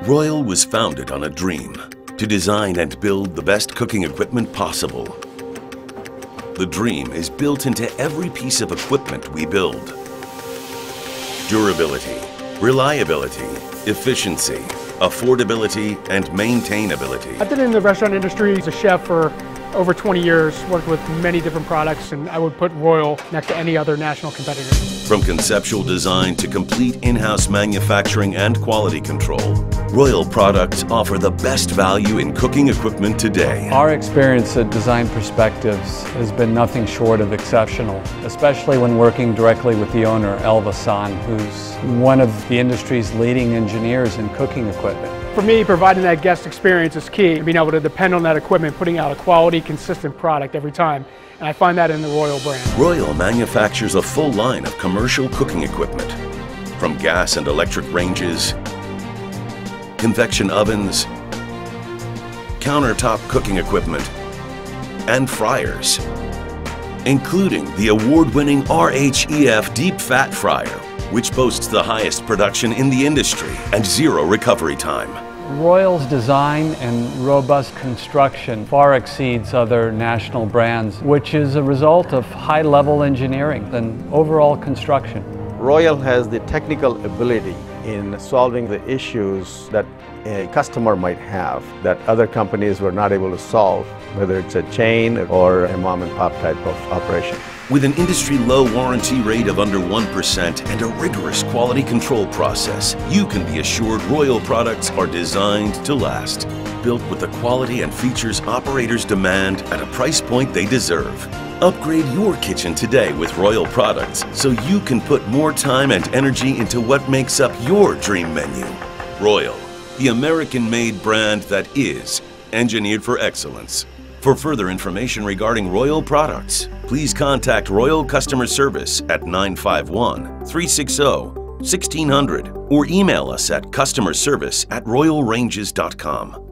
Royal was founded on a dream to design and build the best cooking equipment possible. The dream is built into every piece of equipment we build. Durability, reliability, efficiency, affordability, and maintainability. I've been in the restaurant industry as a chef for over 20 years, worked with many different products, and I would put Royal next to any other national competitor. From conceptual design to complete in-house manufacturing and quality control, Royal products offer the best value in cooking equipment today. Our experience at Design Perspectives has been nothing short of exceptional, especially when working directly with the owner, Elva San, who's one of the industry's leading engineers in cooking equipment. For me, providing that guest experience is key. Being able to depend on that equipment, putting out a quality, consistent product every time. And I find that in the Royal brand. Royal manufactures a full line of commercial cooking equipment, from gas and electric ranges, convection ovens, countertop cooking equipment, and fryers, including the award-winning RHEF Deep Fat Fryer, which boasts the highest production in the industry and zero recovery time. Royal's design and robust construction far exceeds other national brands, which is a result of high-level engineering and overall construction. Royal has the technical ability in solving the issues that a customer might have that other companies were not able to solve, whether it's a chain or a mom-and-pop type of operation. With an industry-low warranty rate of under 1% and a rigorous quality control process, you can be assured Royal products are designed to last. Built with the quality and features operators demand at a price point they deserve. Upgrade your kitchen today with Royal products so you can put more time and energy into what makes up your dream menu. Royal, the American-made brand that is engineered for excellence. For further information regarding Royal products, please contact Royal Customer Service at 951-360-1600 or email us at customerservice@royalranges.com.